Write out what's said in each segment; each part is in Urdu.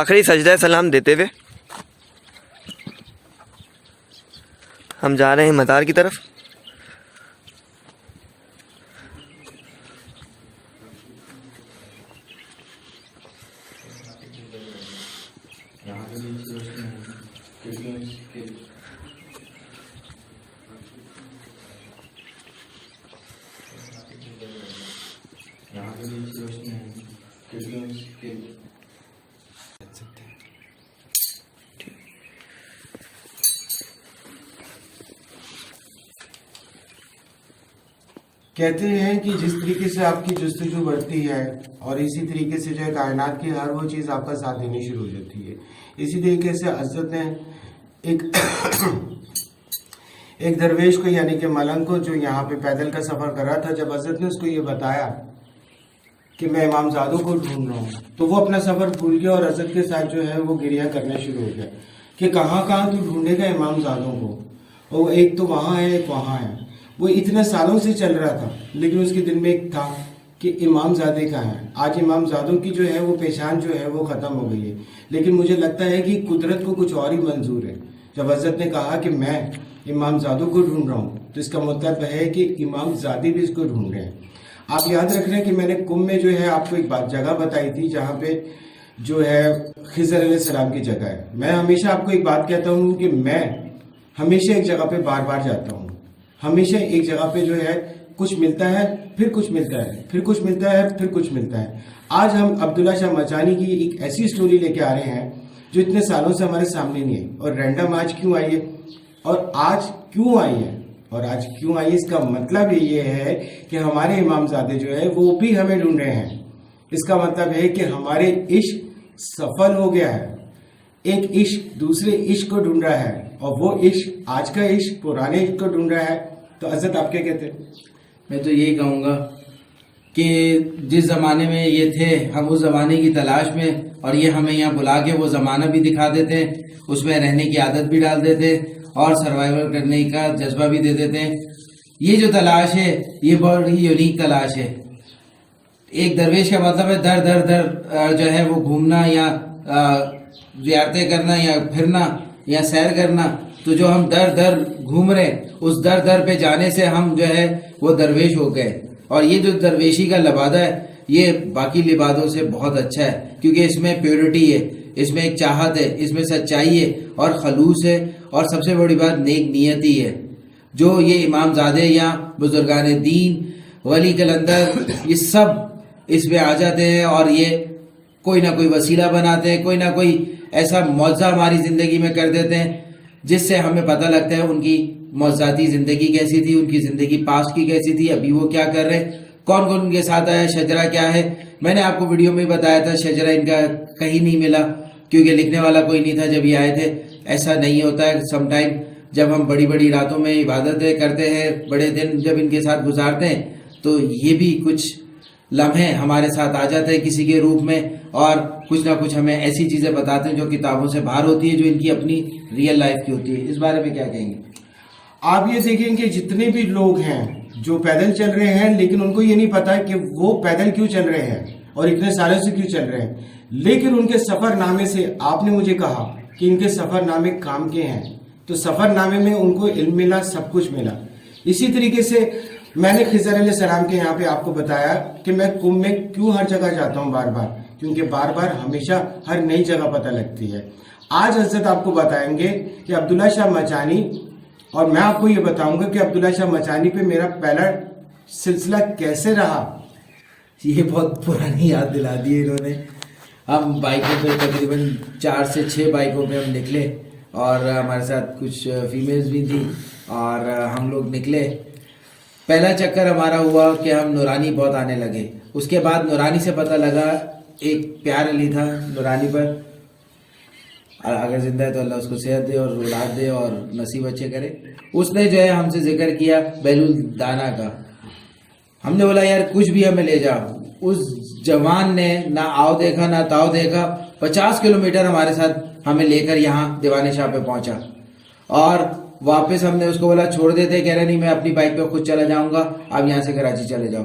آخری سجدہ سلام دیتے ہوئے ہم جا رہے ہیں مزار کی طرف. کہتے ہیں کہ جس طریقے سے آپ کی جستجو بڑھتی ہے اور اسی طریقے سے جو ہے کائنات کی ہر وہ چیز آپ کا ساتھ دینی شروع ہو جاتی ہے. اسی طریقے سے حضرت نے ایک درویش کو یعنی کہ ملنگ کو جو یہاں پہ پیدل کا سفر کر رہا تھا، جب حضرت نے اس کو یہ بتایا کہ میں امام زادوں کو ڈھونڈ رہا ہوں تو وہ اپنا سفر بھول گیا اور حضرت کے ساتھ جو ہے وہ گریہ کرنا شروع ہو گیا کہ کہاں کہاں تو ڈھونڈے گا امام زادوں کو، اور ایک تو وہاں ہے ایک وہاں ہے. وہ اتنے سالوں سے چل رہا تھا لیکن اس کے دل میں ایک تھا کہ امام زادے کا ہے. آج امام زادوں کی جو ہے وہ پہچان جو ہے وہ ختم ہو گئی ہے، لیکن مجھے لگتا ہے کہ قدرت کو کچھ اور ہی منظور ہے. جب حضرت نے کہا کہ میں امام زادوں کو ڈھونڈ رہا ہوں تو اس کا مطلب ہے کہ امام زادے بھی اس کو ڈھونڈ رہے ہیں. آپ یاد رکھ رہے ہیں کہ میں نے کم میں جو ہے آپ کو ایک جگہ بتائی تھی جہاں پہ جو ہے خضر علیہ السلام کی جگہ ہے. میں ہمیشہ آپ کو ایک بات کہتا ہوں کہ میں ہمیشہ ایک جگہ پہ بار بار جاتا ہوں. ہمیشہ ایک جگہ پہ جو ہے کچھ ملتا ہے پھر کچھ ملتا ہے پھر کچھ ملتا ہے پھر کچھ ملتا ہے. آج ہم عبداللہ شاہ مچانی کی ایک ایسی سٹوری لے کے آ رہے ہیں جو اتنے سالوں سے ہمارے سامنے نہیں ہے، اور رینڈم آج کیوں آئی ہے اور آج کیوں آئی ہے اور آج کیوں آئی ہے اس کا مطلب یہ ہے کہ ہمارے امام زادے جو ہے وہ بھی ہمیں ڈھونڈ رہے ہیں. اس کا مطلب ہے کہ ہمارے عشق سفل ہو گیا ہے. ایک عشق دوسرے عشق کو ڈھونڈ رہا ہے اور وہ عشق آج کا عشق پرانے عشق کو ڈھونڈ رہا ہے. تو حضرت آپ کیا کہتے ہیں؟ میں تو یہی کہوں گا کہ جس زمانے میں یہ تھے ہم اس زمانے کی تلاش میں، اور یہ ہمیں یہاں بلا کے وہ زمانہ بھی دکھا دیتے ہیں، اس میں رہنے کی عادت بھی ڈال دیتے اور سروائیول کرنے کا جذبہ بھی دے دیتے ہیں. یہ جو تلاش ہے یہ بہت ہی یونیک تلاش ہے. ایک درویش کا مطلب ہے در در در جو ہے وہ گھومنا یا زیارتیں کرنا یا پھرنا یا سیر کرنا. تو جو ہم در در گھوم رہے اس در در پہ جانے سے ہم جو ہے وہ درویش ہو گئے. اور یہ جو درویشی کا لبادہ ہے یہ باقی لبادوں سے بہت اچھا ہے کیونکہ اس میں پیورٹی ہے، اس میں ایک چاہت ہے، اس میں سچائی ہے اور خلوص ہے، اور سب سے بڑی بات نیک نیتی ہے. جو یہ امام زادے یا بزرگان دین ولی کلندر یہ سب اس میں آ جاتے ہیں اور یہ کوئی نہ کوئی وسیلہ بناتے ہیں، کوئی نہ کوئی ایسا معجزہ ہماری زندگی میں کر دیتے ہیں جس سے ہمیں پتہ لگتا ہے ان کی معجزاتی زندگی کیسی تھی، ان کی زندگی پاسٹ کی کیسی تھی، ابھی وہ کیا کر رہے، کون کون ان کے ساتھ آیا، شجرہ کیا ہے. میں نے آپ کو ویڈیو میں بتایا تھا شجرہ ان کا کہیں نہیں ملا کیونکہ لکھنے والا کوئی نہیں تھا جب یہ آئے تھے. ایسا نہیں ہوتا ہے. سم ٹائم جب ہم بڑی بڑی راتوں میں عبادتیں کرتے ہیں، بڑے دن جب ان کے ساتھ گزارتے ہیں تو یہ بھی کچھ لمحے ہمارے ساتھ آ جاتے ہیں کسی کے روپ میں، اور کچھ نہ کچھ ہمیں ایسی چیزیں بتاتے ہیں جو کتابوں سے باہر ہوتی ہے، جو ان کی اپنی ریئل لائف کی ہوتی ہے. اس بارے میں کیا کہیں گے؟ آپ یہ دیکھیں کہ جتنے بھی لوگ ہیں جو پیدل چل رہے ہیں لیکن ان کو یہ نہیں پتا کہ وہ پیدل کیوں چل رہے ہیں اور اتنے سالوں سے کیوں چل رہے ہیں، لیکن ان کے سفر نامے سے آپ نے مجھے کہا کہ ان کے سفر نامے کام کے ہیں، تو سفر نامے میں ان کو علم ملا، سب کچھ ملا. اسی طریقے سے میں نے خضر علیہ السلام کے یہاں پہ آپ کو بتایا کہ میں کم میں کیوں ہر جگہ جاتا ہوں بار بار، کیونکہ بار بار ہمیشہ ہر نئی جگہ پتہ لگتی ہے. آج حضرت آپ کو بتائیں گے کہ عبداللہ شاہ مچانی، اور میں آپ کو یہ بتاؤں گا کہ عبداللہ شاہ مچانی پہ میرا پہلا سلسلہ کیسے رہا. یہ بہت پرانی یاد دلا دی انہوں نے. ہم بائکوں پہ تقریباً 4 سے 6 بائکوں پہ ہم نکلے اور ہمارے ساتھ کچھ فیمیلز بھی تھیں اور ہم لوگ نکلے. پہلا چکر ہمارا ہوا کہ ہم نورانی بہت آنے لگے. اس کے بعد نورانی سے پتہ لگا ایک پیار علی تھا نورانی پر، اگر زندہ ہے تو اللہ اس کو صحت دے اور اولاد دے اور نصیب اچھے کرے. اس نے جو ہے ہم سے ذکر کیا بیلول دانا کا. ہم نے بولا یار کچھ بھی ہمیں لے جا. اس جوان نے نہ آؤ دیکھا نہ تاؤ دیکھا، 50 کلومیٹر ہمارے ساتھ ہمیں لے کر یہاں دیوانے شاہ پہ پہنچا، اور واپس ہم نے اس کو بولا چھوڑ دیتے، کہہ رہے نہیں میں اپنی بائک پہ خود چلا جاؤں گا، آپ یہاں سے کراچی چلے جاؤ.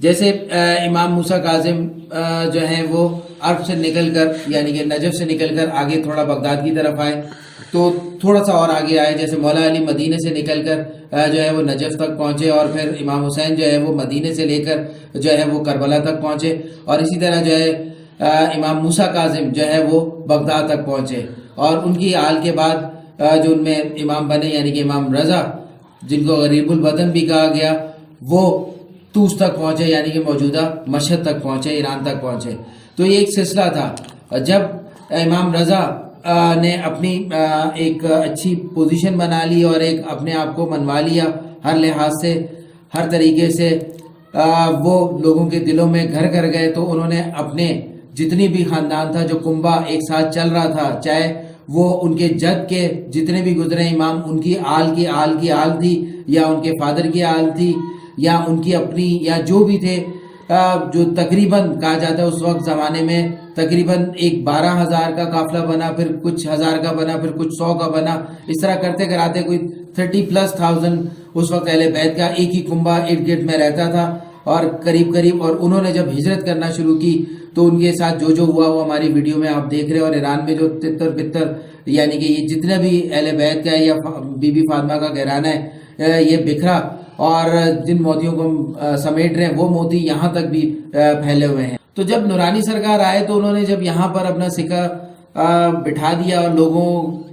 جیسے امام موسیٰ کاظم جو ہیں وہ عرب سے نکل کر یعنی کہ نجف سے نکل کر آگے تھوڑا بغداد کی طرف آئے تو تھوڑا سا اور آگے آئے، جیسے مولا علی مدینے سے نکل کر جو ہے وہ نجف تک پہنچے، اور پھر امام حسین جو ہے وہ مدینے سے لے کر جو ہے وہ کربلا تک پہنچے، اور اسی طرح جو ہے امام موسیٰ کاظم جو ہے وہ بغداد تک پہنچے، اور ان کی آل کے بعد جو ان میں امام بنے یعنی کہ امام رضا جن کو غریب الوطن بھی کہا گیا، وہ طوس تک پہنچے یعنی کہ موجودہ مشہد تک پہنچے، ایران تک پہنچے۔ تو یہ ایک سلسلہ تھا۔ جب امام رضا نے اپنی ایک اچھی پوزیشن بنا لی اور ایک اپنے آپ کو منوا لیا ہر لحاظ سے، ہر طریقے سے، وہ لوگوں کے دلوں میں گھر کر گئے، تو انہوں نے اپنے جتنی بھی خاندان تھا جو کنبہ ایک ساتھ چل رہا تھا، چاہے وہ ان کے جد کے جتنے بھی گزرے امام ان کی آل تھی، یا ان کے فادر کی آل تھی، یا ان کی اپنی، یا جو بھی تھے، جو تقریباً کہا جاتا ہے اس وقت زمانے میں تقریباً ایک 12,000 کا قافلہ بنا، پھر کچھ 1000 کا بنا، پھر کچھ 100 کا بنا، اس طرح کرتے کراتے کوئی 30,000+ اس وقت اہل بیت کا ایک ہی کنبہ ارد گرد میں رہتا تھا، اور قریب، اور انہوں نے جب ہجرت کرنا شروع کی تو ان کے ساتھ جو ہوا وہ ہماری ویڈیو میں آپ دیکھ رہے ہیں، اور ایران میں جو تتر بتر یعنی کہ یہ جتنا بھی اہل بیت کا ہے یا بی بی فاطمہ کا گھرانہ ہے یہ بکھرا، اور جن موتیوں کو ہم سمیٹ رہے ہیں وہ موتی یہاں تک بھی پھیلے ہوئے ہیں۔ تو جب نورانی سرکار آئے تو انہوں نے جب یہاں پر اپنا سکہ بٹھا دیا اور لوگوں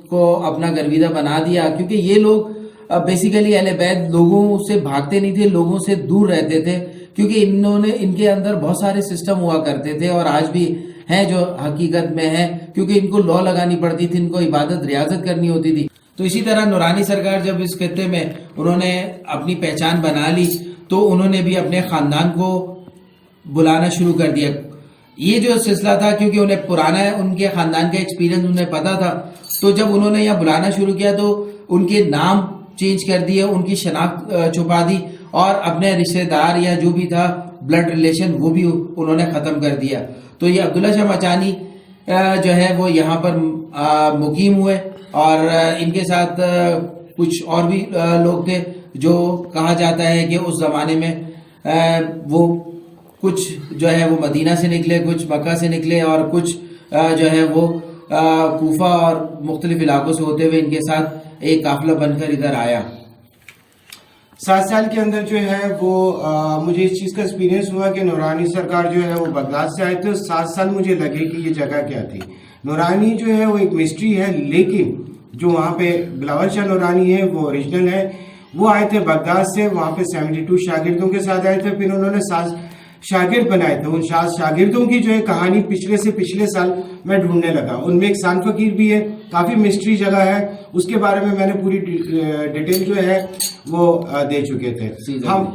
کو اپنا گرویدہ بنا دیا، کیونکہ یہ لوگ بیسیکلی اہل بیت لوگوں سے بھاگتے نہیں تھے، لوگوں سے دور رہتے تھے، کیونکہ ان کے اندر بہت سارے سسٹم ہوا کرتے تھے، اور آج بھی ہیں جو حقیقت میں ہیں، کیونکہ ان کو لا لگانی پڑتی تھی، ان کو عبادت ریاضت کرنی ہوتی تھی۔ تو اسی طرح نورانی سرکار جب اس خطے میں انہوں نے اپنی پہچان بنا لی تو انہوں نے بھی اپنے خاندان کو بلانا شروع کر دیا۔ یہ جو سلسلہ تھا کیونکہ انہیں پرانا ہے، ان کے خاندان کا ایکسپیرینس انہیں پتا تھا، تو جب انہوں نے یہاں بلانا شروع کیا تو ان کے نام چینج کر دیے، ان کی شناخت چھپا دی، اور اپنے رشتہ دار یا جو بھی تھا بلڈ ریلیشن وہ بھی انہوں نے ختم کر دیا۔ تو یہ عبداللہ شاہ مچانی جو ہے وہ یہاں پر مقیم ہوئے، اور ان کے ساتھ کچھ اور بھی لوگ تھے جو کہا جاتا ہے کہ اس زمانے میں وہ کچھ جو ہے وہ مدینہ سے نکلے، کچھ مکہ سے نکلے، اور کچھ جو ہے وہ کوفہ اور مختلف علاقوں سے ہوتے ہوئے ان کے ساتھ ایک قافلہ بن کر ادھر آیا۔ 7 سال کے اندر جو ہے وہ مجھے اس چیز کا ایکسپیرینس ہوا کہ نورانی سرکار جو ہے وہ بغداد سے آئے تھے، 7 سال مجھے لگے کہ یہ جگہ کیا تھی۔ نورانی جو ہے وہ ایک مسٹری ہے، لیکن جو وہاں پہ بلاول شاہ نورانی ہے وہ اوریجنل ہے، وہ آئے تھے بغداد سے، وہاں پہ 72 شاگردوں کے ساتھ آئے تھے، پھر انہوں نے 7 شاگرد بنائے تھے۔ ان شاگردوں کی جو ہے کہانی پچھلے سال میں ڈھونڈنے لگا، ان میں ایک سان فقیر بھی ہے، کافی مسٹری جگہ ہے، اس کے بارے میں نے پوری ڈیٹیل جو ہے وہ دے چکے تھے۔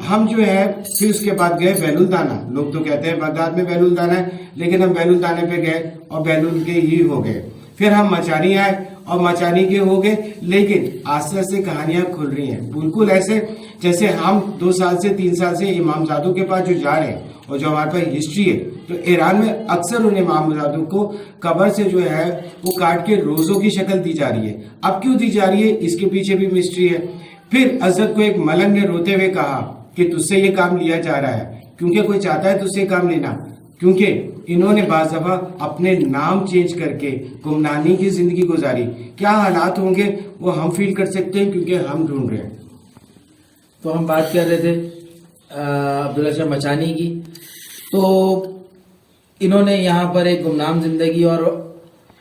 ہم جو ہے پھر اس کے بعد گئے بیل الدانہ، لوگ تو کہتے ہیں بغداد میں بیل الدانہ ہے، لیکن ہم بیل الدانے پہ گئے اور بیل ال کے ہی ہو گئے۔ پھر ہم مچانی آئے اور مچانی کے ہو گئے، لیکن آہستہ آہستہ کہانیاں کھل رہی ہیں، بالکل ایسے جیسے ہم 2 سال سے 3 سال سے امام زادوں کے پاس جو جا رہے ہیں اور جو ہمارے پاس ہسٹری ہے، تو ایران میں اکثر ان امام زادوں کو قبر سے جو ہے وہ کاٹ کے روزوں کی شکل دی جا رہی ہے۔ اب کیوں دی جا رہی ہے اس کے پیچھے بھی مسٹری ہے۔ پھر حضرت کو ایک ملنگ نے روتے ہوئے کہا کہ تجھ سے یہ کام لیا جا رہا ہے، کیونکہ کوئی چاہتا ہے تجھ سے کام لینا، کیونکہ انہوں نے بعض دفعہ اپنے نام چینج کر کے گمنامی کی زندگی گزاری۔ کیا حالات ہوں گے وہ ہم فیل کر سکتے ہیں، کیونکہ ہم ڈھونڈ رہے ہیں۔ تو ہم بات کر رہے تھے عبداللہ شاہ مچانی کی، تو انہوں نے یہاں پر ایک گمنام زندگی اور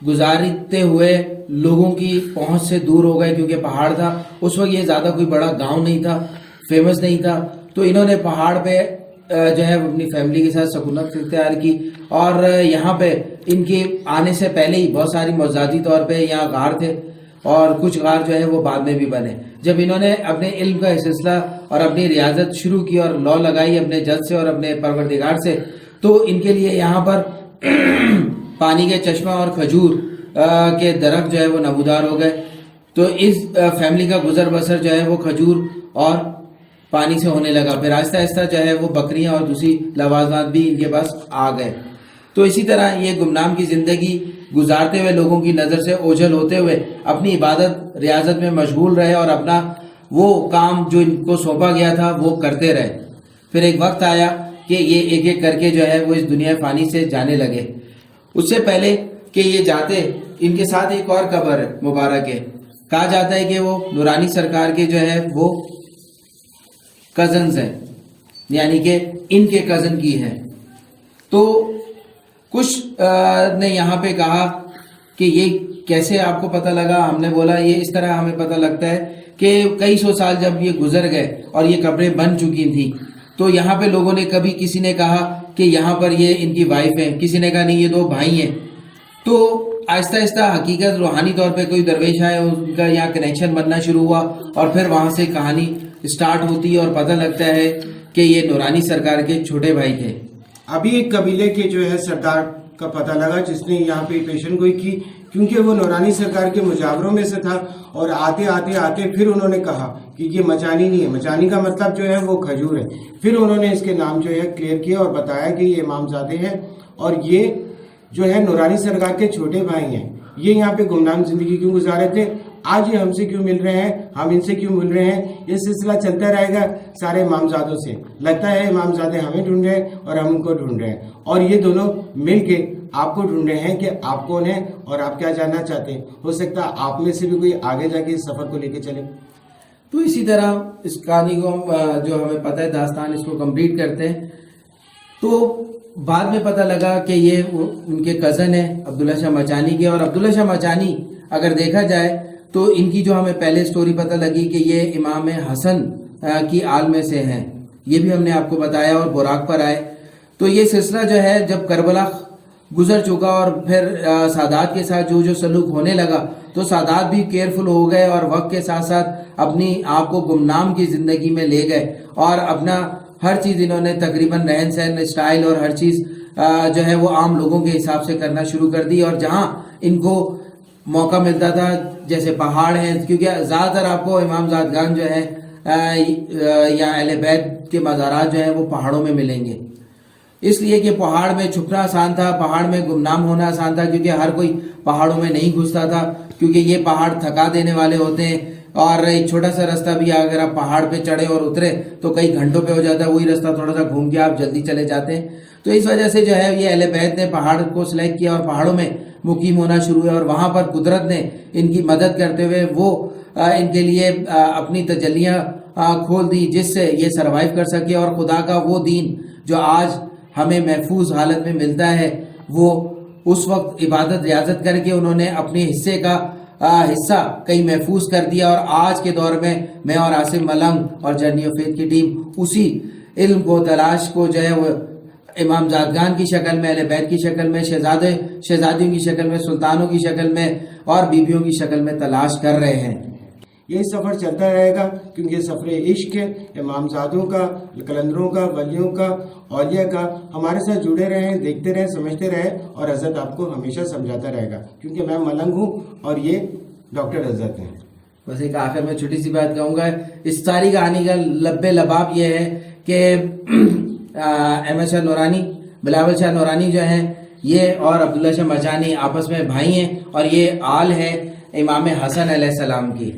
گزارتے ہوئے لوگوں کی پہنچ سے دور ہو گئے، کیونکہ پہاڑ تھا اس وقت، یہ زیادہ کوئی بڑا گاؤں نہیں تھا، فیمس نہیں تھا، تو انہوں نے پہاڑ پہ جو ہے اپنی فیملی کے ساتھ سکونت اختیار کی، اور یہاں پہ ان کے آنے سے پہلے ہی بہت ساری موضوعاتی طور پہ یہاں غار تھے، اور کچھ غار جو ہے وہ بعد میں بھی بنے۔ جب انہوں نے اپنے علم کا سلسلہ اور اپنی ریاضت شروع کی اور لا لگائی اپنے جد سے اور اپنے پروردگار سے، تو ان کے لیے یہاں پر پانی کے چشمہ اور کھجور کے درخت جو ہے وہ نمودار ہو گئے۔ تو اس فیملی کا گزر بسر جو ہے وہ کھجور اور پانی سے ہونے لگا، پھر آہستہ آہستہ جو ہے وہ بکریاں اور دوسری لوازمات بھی ان کے پاس آ گئے۔ تو اسی طرح یہ گمنام کی زندگی گزارتے ہوئے لوگوں کی نظر سے اوجھل ہوتے ہوئے اپنی عبادت ریاضت میں مشغول رہے، اور اپنا وہ کام جو ان کو سونپا گیا تھا وہ کرتے رہے۔ پھر ایک وقت آیا کہ یہ ایک ایک کر کے جو ہے وہ اس دنیا فانی سے جانے لگے. اس سے پہلے کہ یہ جاتے ان کے ساتھ ایک اور قبر مبارک ہے. کہا جاتا ہے کہ وہ نورانی سرکار کے جو ہے وہ کزنز ہیں, یعنی کہ ان کے کزن کی ہے. تو کچھ نے یہاں پہ کہا کہ یہ کیسے آپ کو پتہ لگا. ہم نے بولا یہ اس طرح ہمیں پتہ لگتا ہے کہ کئی سو سال جب یہ گزر گئے اور یہ قبریں بن چکی تھیں تو یہاں پہ لوگوں نے کبھی کسی نے کہا کہ یہاں پر یہ ان کی وائف ہے, کسی نے کہا نہیں یہ دو بھائی ہیں. تو آہستہ آہستہ حقیقت روحانی طور پہ کوئی درویش آئے, ان کا یہاں کنیکشن بننا شروع ہوا اور پھر وہاں سے کہانی سٹارٹ ہوتی ہے اور پتہ لگتا ہے کہ یہ نورانی سرکار کے چھوٹے بھائی تھے. ابھی ایک قبیلے کے جو ہے سردار کا پتہ لگا جس نے یہاں پہ پیشن گوئی کی, کیونکہ وہ نورانی سرکار کے مجاوروں میں سے تھا. اور آتے آتے آتے پھر انہوں نے کہا کہ یہ مچانی نہیں ہے, مچانی کا مطلب جو ہے وہ کھجور ہے. پھر انہوں نے اس کے نام جو ہے کلیئر کیا اور بتایا کہ یہ امام زادے ہیں اور یہ جو ہے نورانی سرکار کے چھوٹے بھائی ہیں. یہ یہاں پہ گمنام زندگی کیوں گزارے تھے, آج یہ ہم سے کیوں مل رہے ہیں, ہم ان سے کیوں مل رہے ہیں. یہ سلسلہ چلتا رہے گا سارے امام زادوں سے. لگتا ہے امام زادے ہمیں ڈھونڈ رہے ہیں اور ہم ان کو ڈھونڈ رہے ہیں, اور یہ دونوں مل کے آپ کو ڈھونڈ رہے ہیں کہ آپ کون ہیں اور آپ کیا جاننا چاہتے ہیں. ہو سکتا ہے آپ میں سے بھی کوئی آگے جا کے اس سفر کو لے کے چلے. تو اسی طرح اس کہانی کو جو ہمیں پتہ ہے داستان اس کو کمپلیٹ کرتے ہیں. تو بعد میں پتہ لگا کہ یہ ان کے کزن ہیں عبداللہ شاہ مچانی کے. اور عبداللہ شاہ مچانی اگر دیکھا جائے تو ان کی جو ہمیں پہلے سٹوری پتہ لگی کہ یہ امام حسن کی آل میں سے ہیں, یہ بھی ہم نے آپ کو بتایا. اور براق پر آئے تو یہ سلسلہ جو ہے جب کربلا گزر چکا اور پھر سادات کے ساتھ جو سلوک ہونے لگا تو سادات بھی کیئرفل ہو گئے اور وقت کے ساتھ ساتھ اپنی آپ کو گمنام کی زندگی میں لے گئے اور اپنا ہر چیز انہوں نے تقریباً رہن سہن اسٹائل اور ہر چیز جو ہے وہ عام لوگوں کے حساب سے کرنا شروع کر دی. اور جہاں ان کو موقع ملتا تھا جیسے پہاڑ ہیں, کیونکہ زیادہ تر آپ کو امام زادگان جو ہے یا اہل بیت کے مزارات جو ہیں وہ پہاڑوں میں ملیں گے, اس لیے کہ پہاڑ میں چھپنا آسان تھا, پہاڑ میں گمنام ہونا آسان تھا, کیونکہ ہر کوئی پہاڑوں میں نہیں گھستا تھا کیونکہ یہ پہاڑ تھکا دینے والے ہوتے ہیں. اور ایک چھوٹا سا راستہ بھی اگر آپ پہاڑ پہ چڑھے اور اترے تو کئی گھنٹوں پہ ہو جاتا ہے, وہی راستہ تھوڑا سا گھوم کے آپ جلدی چلے جاتے ہیں. تو اس وجہ سے جو ہے یہ اہل بیت نے پہاڑ کو سلیکٹ کیا اور پہاڑوں میں مقیم ہونا شروع ہوا, اور وہاں پر قدرت نے ان کی مدد کرتے ہوئے وہ ان کے لیے اپنی تجلیاں کھول دی جس سے یہ سروائیو کر سکے. اور خدا کا وہ دین جو آج ہمیں محفوظ حالت میں ملتا ہے وہ اس وقت عبادت ریاضت کر کے انہوں نے اپنے حصے کا حصہ کئی محفوظ کر دیا. اور آج کے دور میں اور عاصم ملنگ اور جرنی آف فیتھ کی ٹیم اسی علم کو تلاش کو جو ہے وہ امام زادگان کی شکل میں, اہل بیت کی شکل میں, شہزادیوں کی شکل میں, سلطانوں کی شکل میں اور بیبیوں کی شکل میں تلاش کر رہے ہیں. یہی سفر چلتا رہے گا کیونکہ یہ سفر عشق ہے, امام زادوں کا, قلندروں کا, ولیوں کا, اولیاء کا. ہمارے ساتھ جڑے رہیں, دیکھتے رہیں, سمجھتے رہیں, اور حضرت آپ کو ہمیشہ سمجھاتا رہے گا کیونکہ میں ملنگ ہوں اور یہ ڈاکٹر حضرت ہیں. بس ایک آخر میں چھوٹی سی بات کہوں گا, اس ساری کہانی کا لب لباب یہ ہے کہ احمد شاہ نورانی, بلاول شاہ نورانی جو ہیں یہ اور عبداللہ شاہ مچانی آپس میں بھائی ہیں, اور یہ آل ہے امام حسن علیہ السلام کی,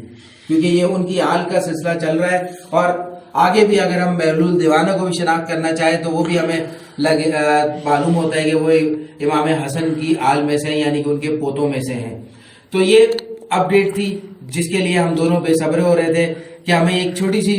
کیونکہ یہ ان کی آل کا سلسلہ چل رہا ہے. اور آگے بھی اگر ہم بہلول دیوانہ کو بھی شناخت کرنا چاہیں تو وہ بھی ہمیں معلوم ہوتا ہے کہ وہ امام حسن کی آل میں سے ہیں, یعنی کہ ان کے پوتوں میں سے ہیں. تو یہ اپڈیٹ تھی جس کے لیے ہم دونوں بے صبر ہو رہے تھے کہ ہمیں ایک چھوٹی سی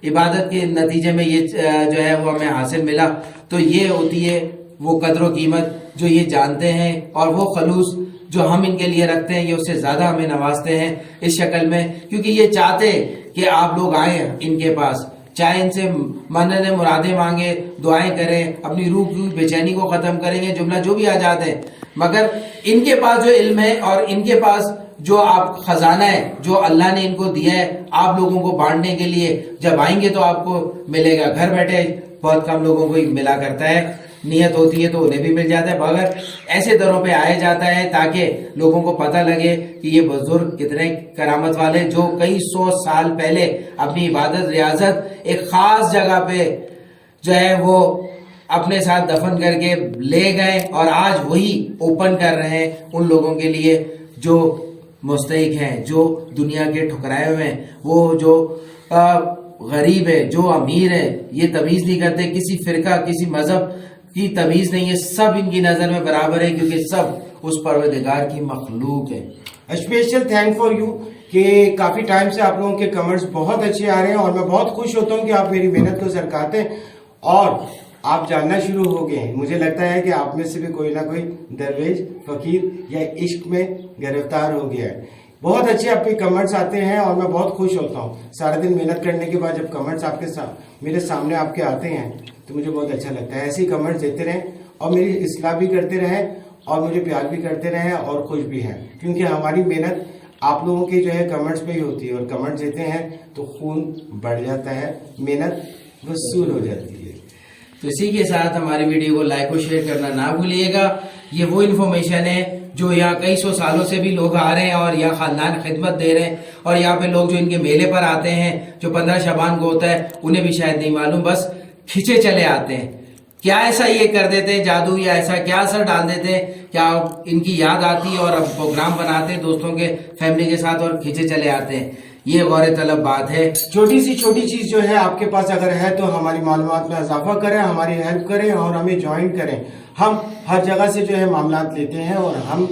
عبادت کے نتیجے میں یہ جو ہے وہ ہمیں حاصل ملا. تو یہ ہوتی ہے وہ قدر و قیمت جو یہ جانتے ہیں, اور وہ خلوص جو ہم ان کے لیے رکھتے ہیں, یہ اس سے زیادہ ہمیں نوازتے ہیں اس شکل میں, کیونکہ یہ چاہتے کہ آپ لوگ آئیں ان کے پاس, چاہے ان سے منت مرادیں مانگے, دعائیں کریں, اپنی روح کی بے چینی کو ختم کریں گے, جملہ جو بھی آ جاتے ہیں. مگر ان کے پاس جو علم ہے اور ان کے پاس جو آپ خزانہ ہے جو اللہ نے ان کو دیا ہے آپ لوگوں کو بانٹنے کے لیے, جب آئیں گے تو آپ کو ملے گا. گھر بیٹھے بہت کم لوگوں کو ملا کرتا ہے, نیت ہوتی ہے تو انہیں بھی مل جاتا ہے, مگر ایسے دروں پہ آیا جاتا ہے تاکہ لوگوں کو پتہ لگے کہ یہ بزرگ کتنے کرامت والے, جو کئی سو سال پہلے اپنی عبادت ریاضت ایک خاص جگہ پہ جو ہے وہ اپنے ساتھ دفن کر کے لے گئے, اور آج وہی اوپن کر رہے ہیں ان لوگوں کے لیے جو مستحق ہیں, جو دنیا کے ٹھکرائے ہوئے ہیں, وہ جو غریب ہے جو امیر ہے یہ تمیز نہیں کرتے, کسی فرقہ کسی مذہب کی تمیز نہیں ہے, سب ان کی نظر میں برابر ہے کیونکہ سب اس پروردگار کی مخلوق ہے. اسپیشل تھینک فار یو کہ کافی ٹائم سے آپ لوگوں کے کمنٹس بہت اچھے آ رہے ہیں اور میں بہت خوش ہوتا ہوں کہ آپ میری محنت کو سرکاتے ہیں اور آپ جاننا شروع ہو گئے ہیں. مجھے لگتا ہے کہ آپ میں سے بھی کوئی نہ کوئی درویش فقیر یا عشق میں گرفتار ہو گیا ہے. بہت اچھے آپ کے کمنٹس آتے ہیں اور میں بہت خوش ہوتا ہوں. سارے دن محنت کرنے کے بعد جب کمنٹس آپ کے میرے سامنے آپ کے آتے ہیں تو مجھے بہت اچھا لگتا ہے. ایسے ہی کمنٹس دیتے رہیں اور میری اصلاح بھی کرتے رہیں اور مجھے پیار بھی کرتے رہیں اور خوش بھی ہیں, کیونکہ ہماری محنت آپ لوگوں کے جو ہے کمنٹس پہ ہی ہوتی ہے اور کمنٹس دیتے ہیں تو خون بڑھ جاتا ہے, محنت وصول ہو جاتی ہے. تو اسی کے ساتھ ہماری ویڈیو کو لائک و شیئر کرنا نہ بھولیے گا. یہ وہ انفارمیشن ہے جو یہاں کئی سو سالوں سے بھی لوگ آ رہے ہیں اور یہاں خاندان خدمت دے رہے ہیں, اور یہاں پہ لوگ جو ان کے میلے پر آتے ہیں جو 15 شعبان کو ہوتا ہے انہیں بھی شاید نہیں معلوم, بس کھینچے چلے آتے ہیں. کیا ایسا یہ کر دیتے ہیں جادو یا ایسا کیا اثر ڈال دیتے ہیں, کیا ان کی یاد آتی ہے اور اب پروگرام بناتے ہیں دوستوں کے فیملی کے ساتھ اور کھینچے چلے آتے ہیں. یہ غور طلب بات ہے. چھوٹی چیز جو ہے آپ کے پاس اگر ہے تو ہماری معلومات میں اضافہ کریں, ہماری ہیلپ کریں اور ہمیں جوائن کریں. ہم ہر جگہ سے جو ہے معاملات لیتے ہیں اور ہم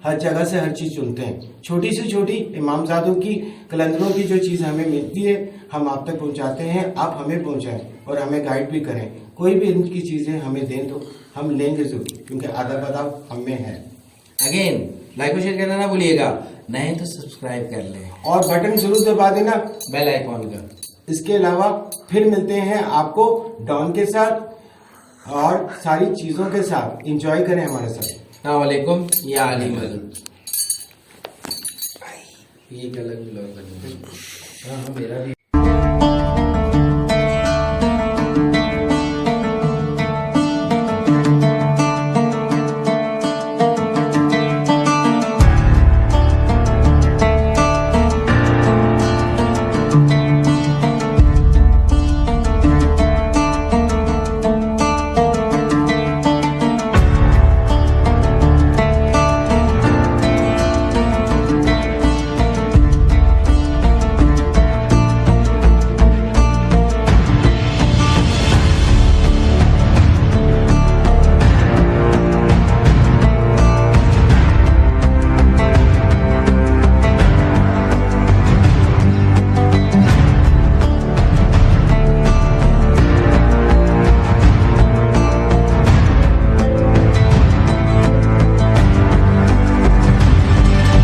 ہر جگہ سے ہر چیز چنتے ہیں. چھوٹی سے چھوٹی امامزادوں کی کلندروں کی جو چیز ہمیں ملتی ہے ہم آپ تک پہنچاتے ہیں. آپ ہمیں پہنچائیں اور ہمیں گائیڈ بھی کریں. کوئی بھی ان کی چیزیں ہمیں دیں تو ہم لیں گے ضرور, کیونکہ آدھا بداؤ ہم میں ہے. اگین لائک و شیئر کرنا نہ بھولیے گا, نہیں تو سبسکرائب کر لیں اور بٹن ضرور دبا دینا بیل آئیکن کا. اس کے علاوہ پھر ملتے ہیں آپ کو ڈان کے ساتھ اور ساری چیزوں کے ساتھ. انجوائے کریں ہمارے ساتھ. السلام علیکم. یا علی مدد. یہ الگ بلاگ بنے. ہاں میرا بھی